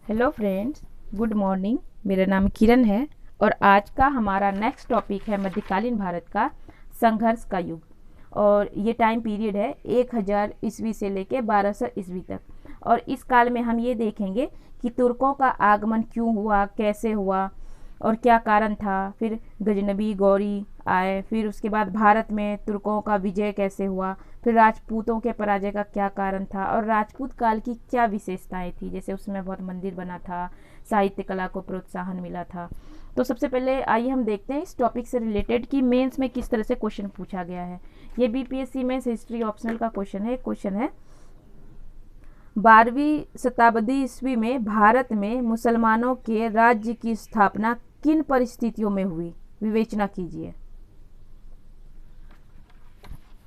Hello friends, good morning. मेरा नाम किरण है और आज का हमारा नेक्स्ट टॉपिक है मध्यकालीन भारत का संघर्ष का युग। और ये टाइम पीरियड है 1000 ईस्वी से लेके 1200 ईस्वी तक। और इस काल में हम ये देखेंगे कि तुर्कों का आगमन क्यों हुआ, कैसे हुआ और क्या कारण था। फिर गजनबी गौरी आए, फिर उसके बाद भारत में तुर्कों का विजय कैसे हुआ, फिर राजपूतों के पराजय का क्या कारण था और राजपूत काल की क्या विशेषताएं थी, जैसे उसमें बहुत मंदिर बना था, साहित्य कला को प्रोत्साहन मिला था। तो सबसे पहले आइए हम देखते हैं इस टॉपिक से रिलेटेड कि मेंस में किस तरह से क्वेश्चन पूछा गया है। ये बीपीएससी में हिस्ट्री ऑप्शनल का क्वेश्चन है। क्वेश्चन है 12वीं शताब्दी ईस्वी में भारत में मुसलमानों के राज्य की स्थापना किन परिस्थितियों में हुई, विवेचना कीजिए।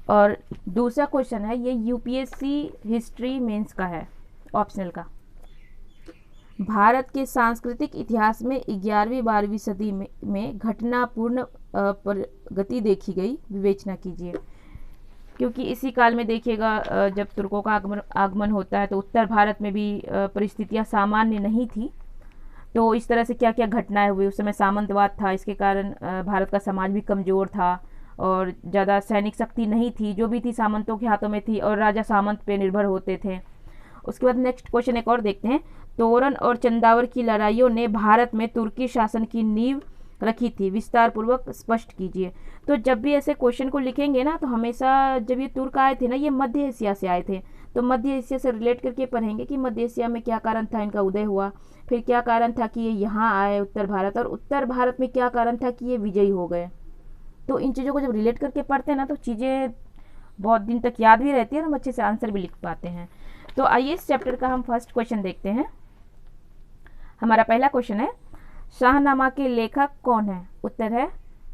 और दूसरा क्वेश्चन है, ये यूपीएससी हिस्ट्री मेंस का है, ऑप्शनल का। भारत के सांस्कृतिक इतिहास में 11वीं 12वीं सदी में घटनापूर्ण प्रगति देखी गई, विवेचना कीजिए। क्योंकि इसी काल में देखिएगा जब तुर्कों का आगमन होता है तो उत्तर भारत में भी परिस्थितियां सामान्य नहीं थी। तो इस तरह से क्या क्या घटनाएं हुई। उस समय सामंतवाद था, इसके कारण भारत का समाज भी कमज़ोर था और ज़्यादा सैनिक शक्ति नहीं थी, जो भी थी सामंतों के हाथों में थी और राजा सामंत पे निर्भर होते थे। उसके बाद नेक्स्ट क्वेश्चन एक और देखते हैं। तोरन और चंदावर की लड़ाइयों ने भारत में तुर्की शासन की नींव रखी थी, विस्तार पूर्वक स्पष्ट कीजिए। तो जब भी ऐसे क्वेश्चन को लिखेंगे ना, तो हमेशा जब ये तुर्क आए थे ना, ये मध्य एशिया से आए थे, तो मध्य एशिया से रिलेट करके पढ़ेंगे कि मध्य एशिया में क्या कारण था इनका उदय हुआ, फिर क्या कारण था कि ये यहाँ आए उत्तर भारत, और उत्तर भारत में क्या कारण था कि ये विजयी हो गए। तो इन चीज़ों को जब रिलेट करके पढ़ते हैं ना, तो चीज़ें बहुत दिन तक याद भी रहती है और हम अच्छे से आंसर भी लिख पाते हैं। तो आइए इस चैप्टर का हम फर्स्ट क्वेश्चन देखते हैं। हमारा पहला क्वेश्चन है, शाहनामा के लेखक कौन है? उत्तर है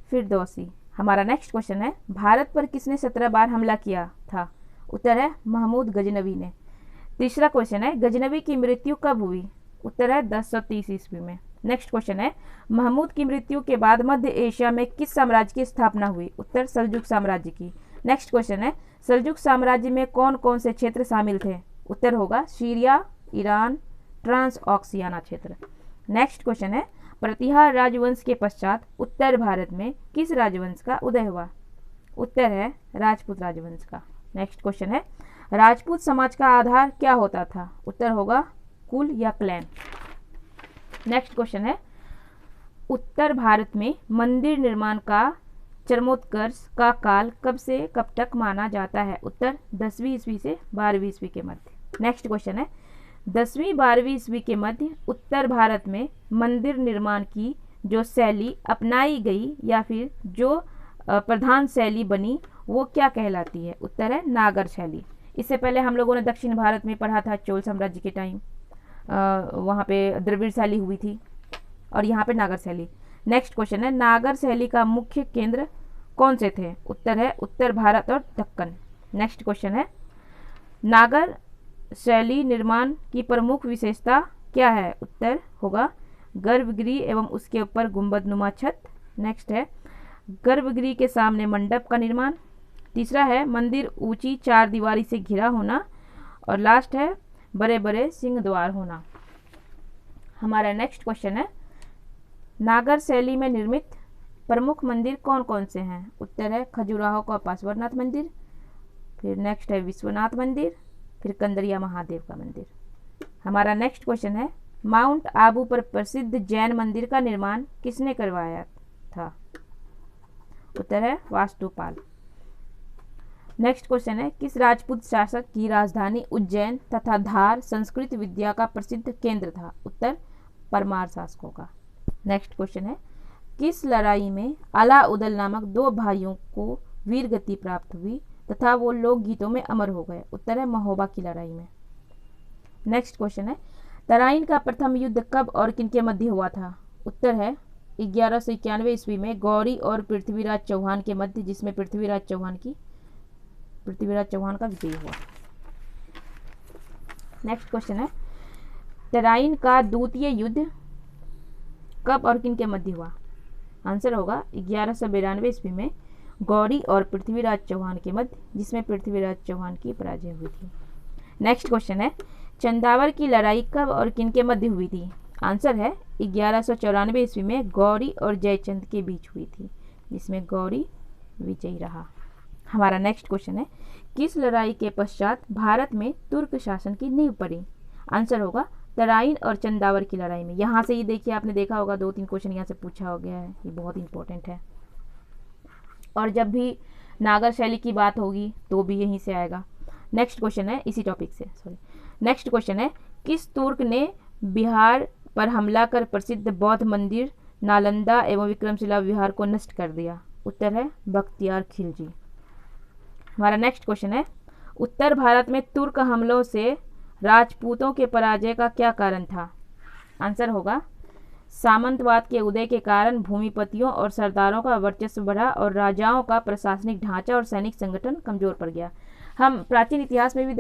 फिरदौसी। हमारा नेक्स्ट क्वेश्चन है, भारत पर किसने 17 बार हमला किया था? उत्तर है महमूद गजनवी ने। तीसरा क्वेश्चन है, गजनवी की मृत्यु कब हुई? उत्तर है 1030 ईस्वी में। नेक्स्ट क्वेश्चन है, महमूद की मृत्यु के बाद मध्य एशिया में किस साम्राज्य की स्थापना हुई? उत्तर सल्जुक साम्राज्य की। नेक्स्ट क्वेश्चन है, सल्जुक साम्राज्य में कौन कौन से क्षेत्र शामिल थे? उत्तर होगा सीरिया, ईरान, ट्रांस ऑक्सियाना क्षेत्र। नेक्स्ट क्वेश्चन है, प्रतिहार राजवंश के पश्चात उत्तर भारत में किस राजवंश का उदय हुआ? उत्तर है राजपूत राजवंश का। नेक्स्ट क्वेश्चन है, राजपूत समाज का आधार क्या होता था? उत्तर होगा कुल या क्लैन। नेक्स्ट क्वेश्चन है, उत्तर भारत में मंदिर निर्माण का चरमोत्कर्ष का काल कब से कब तक माना जाता है? उत्तर 10वीं ईस्वी से 12वीं ईस्वी के मध्य। नेक्स्ट क्वेश्चन है, 10वीं 12वीं ईस्वी के मध्य उत्तर भारत में मंदिर निर्माण की जो शैली अपनाई गई या फिर जो प्रधान शैली बनी, वो क्या कहलाती है? उत्तर है नागर शैली। इससे पहले हम लोगों ने दक्षिण भारत में पढ़ा था, चोल साम्राज्य के टाइम वहाँ पे द्रविड़ शैली हुई थी और यहाँ पे नागर शैली। नेक्स्ट क्वेश्चन है, नागर शैली का मुख्य केंद्र कौन से थे? उत्तर है उत्तर भारत और दक्कन। नेक्स्ट क्वेश्चन है, नागर शैली निर्माण की प्रमुख विशेषता क्या है? उत्तर होगा गर्भगृह एवं उसके ऊपर गुंबदनुमा छत। नेक्स्ट है, गर्भगृह के सामने मंडप का निर्माण। तीसरा है, मंदिर ऊंची 4 दीवारी से घिरा होना। और लास्ट है, बड़े बड़े सिंह द्वार होना। हमारा नेक्स्ट क्वेश्चन है, नागर शैली में निर्मित प्रमुख मंदिर कौन कौन से हैं? उत्तर है खजुराहो का पार्श्वनाथ मंदिर, फिर नेक्स्ट है विश्वनाथ मंदिर, फिर कंदरिया महादेव का मंदिर। हमारा नेक्स्ट क्वेश्चन है, माउंट आबू पर प्रसिद्ध जैन मंदिर का निर्माण किसने करवाया था? उत्तर है वास्तुपाल। नेक्स्ट क्वेश्चन है, किस राजपूत शासक की राजधानी उज्जैन तथा धार संस्कृत विद्या का प्रसिद्ध केंद्र था? उत्तर परमार शासकों का। नेक्स्ट क्वेश्चन है, किस लड़ाई में अलाउद्दीन नामक 2 भाइयों को वीरगति प्राप्त हुई तथा वो लोकगीतों में अमर हो गए? उत्तर है महोबा की लड़ाई में। नेक्स्ट क्वेश्चन है, तराइन का प्रथम युद्ध कब और किनके मध्य हुआ था? उत्तर है 1191 ईस्वी में गौरी और पृथ्वीराज चौहान के मध्य, जिसमें पृथ्वीराज चौहान का विजय हुआ। नेक्स्ट क्वेश्चन है, तराइन का द्वितीय युद्ध कब और किनके मध्य हुआ? आंसर होगा 1192 ईस्वी में गौरी और पृथ्वीराज चौहान के मध्य, जिसमें पृथ्वीराज चौहान की पराजय हुई थी। नेक्स्ट क्वेश्चन है, चंदावर की लड़ाई कब और किनके मध्य हुई थी? आंसर है 1194 ईस्वी में गौरी और जयचंद के बीच हुई थी, जिसमें गौरी विजयी रहा। हमारा नेक्स्ट क्वेश्चन है, किस लड़ाई के पश्चात भारत में तुर्क शासन की नींव पड़ी? आंसर होगा तराइन और चंदावर की लड़ाई में। यहाँ से ये देखिए, आपने देखा होगा 2-3 क्वेश्चन यहाँ से पूछा हो गया है, ये बहुत इंपॉर्टेंट है। और जब भी नागर शैली की बात होगी तो भी यहीं से आएगा। नेक्स्ट क्वेश्चन है इसी टॉपिक से, नेक्स्ट क्वेश्चन है, किस तुर्क ने बिहार पर हमला कर प्रसिद्ध बौद्ध मंदिर नालंदा एवं विक्रमशिला विहार को नष्ट कर दिया? उत्तर है बख्तियार खिलजी। हमारा नेक्स्ट क्वेश्चन है, उत्तर भारत में तुर्क हमलों से राजपूतों के पराजय का क्या कारण था? आंसर होगा सामंतवाद के उदय के कारण भूमिपतियों और सरदारों का वर्चस्व बढ़ा और राजाओं का प्रशासनिक ढांचा और सैनिक संगठन कमजोर पड़ गया। हम प्राचीन इतिहास में भी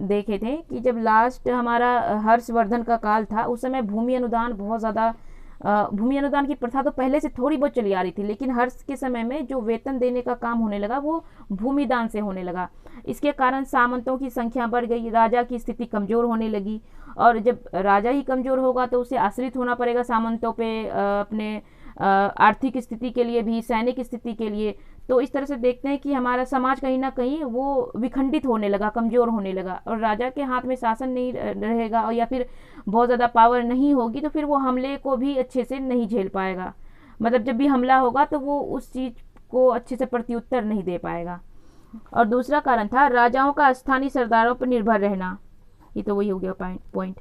देखे थे कि जब लास्ट हमारा हर्षवर्धन का काल था, उस समय भूमि अनुदान बहुत ज़्यादा, भूमि अनुदान की प्रथा तो पहले से थोड़ी बहुत चली आ रही थी, लेकिन हर्ष के समय में जो वेतन देने का काम होने लगा वो भूमि दान से होने लगा। इसके कारण सामंतों की संख्या बढ़ गई, राजा की स्थिति कमज़ोर होने लगी, और जब राजा ही कमज़ोर होगा तो उसे आश्रित होना पड़ेगा सामंतों पे, अपने आर्थिक स्थिति के लिए भी, सैनिक स्थिति के लिए। तो इस तरह से देखते हैं कि हमारा समाज कहीं ना कहीं वो विखंडित होने लगा, कमज़ोर होने लगा, और राजा के हाथ में शासन नहीं रहेगा और या फिर बहुत ज़्यादा पावर नहीं होगी तो फिर वो हमले को भी अच्छे से नहीं झेल पाएगा। मतलब जब भी हमला होगा तो वो उस चीज़ को अच्छे से प्रत्युत्तर नहीं दे पाएगा। और दूसरा कारण था राजाओं का स्थानीय सरदारों पर निर्भर रहना, ये तो वही हो गया पॉइंट।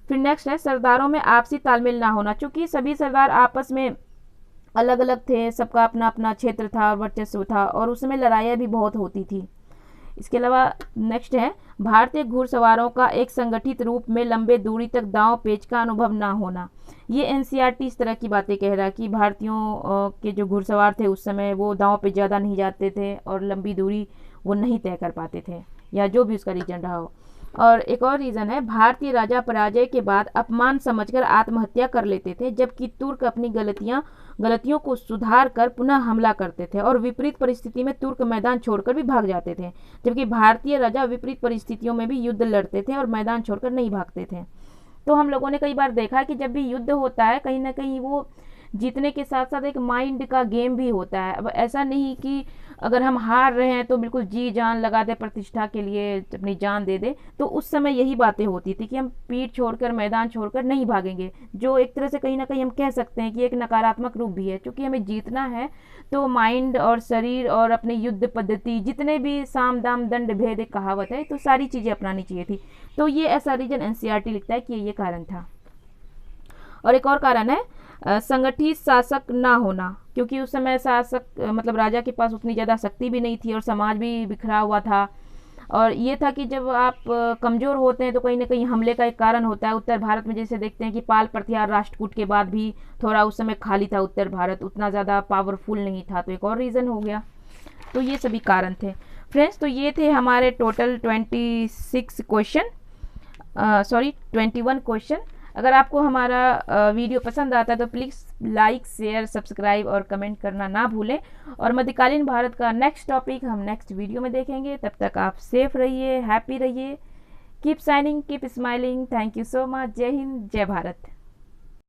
फिर नेक्स्ट है सरदारों में आपसी तालमेल ना होना, क्योंकि सभी सरदार आपस में अलग अलग थे, सबका अपना अपना क्षेत्र था, वर्चस्व था, और उसमें लड़ाइयाँ भी बहुत होती थी। इसके अलावा नेक्स्ट है भारतीय घुड़सवारों का एक संगठित रूप में लंबे दूरी तक दांव पेच का अनुभव ना होना। ये एनसीईआरटी इस तरह की बातें कह रहा है कि भारतीयों के जो घुड़सवार थे उस समय वो दांव पे ज़्यादा नहीं जाते थे और लंबी दूरी वो नहीं तय कर पाते थे, या जो भी उसका रीजन रहा हो। और एक और रीज़न है भारतीय राजा पराजय के बाद अपमान समझकर आत्महत्या कर लेते थे, जबकि तुर्क अपनी गलतियों को सुधार कर पुनः हमला करते थे, और विपरीत परिस्थिति में तुर्क मैदान छोड़कर भी भाग जाते थे, जबकि भारतीय राजा विपरीत परिस्थितियों में भी युद्ध लड़ते थे और मैदान छोड़कर नहीं भागते थे। तो हम लोगों ने कई बार देखा कि जब भी युद्ध होता है कहीं ना कहीं वो जीतने के साथ साथ एक माइंड का गेम भी होता है। अब ऐसा नहीं कि अगर हम हार रहे हैं तो बिल्कुल जी जान लगा दे, प्रतिष्ठा के लिए अपनी जान दे दे। तो उस समय यही बातें होती थी कि हम पीठ छोड़कर, मैदान छोड़कर नहीं भागेंगे, जो एक तरह से कहीं ना कहीं हम कह सकते हैं कि एक नकारात्मक रूप भी है। क्योंकि हमें जीतना है तो माइंड और शरीर और अपनी युद्ध पद्धति, जितने भी साम दाम दंड भेद एक कहावत है, तो सारी चीज़ें अपनानी चाहिए थी। तो ये ऐसा रीजन एनसीईआरटी लिखता है कि ये कारण था। और एक और कारण है संगठित शासक ना होना, क्योंकि उस समय शासक मतलब राजा के पास उतनी ज़्यादा शक्ति भी नहीं थी और समाज भी बिखरा हुआ था। और ये था कि जब आप कमज़ोर होते हैं तो कहीं ना कहीं हमले का एक कारण होता है। उत्तर भारत में जैसे देखते हैं कि पाल प्रतिहार राष्ट्रकूट के बाद भी थोड़ा उस समय खाली था उत्तर भारत, उतना ज़्यादा पावरफुल नहीं था, तो एक और रीज़न हो गया। तो ये सभी कारण थे फ्रेंड्स। तो ये थे हमारे टोटल 21 क्वेश्चन। अगर आपको हमारा वीडियो पसंद आता है तो प्लीज़ लाइक, शेयर, सब्सक्राइब और कमेंट करना ना भूलें। और मध्यकालीन भारत का नेक्स्ट टॉपिक हम नेक्स्ट वीडियो में देखेंगे। तब तक आप सेफ रहिए, हैप्पी रहिए, keep signing, keep smiling. Thank you so much. जय हिंद, जय भारत।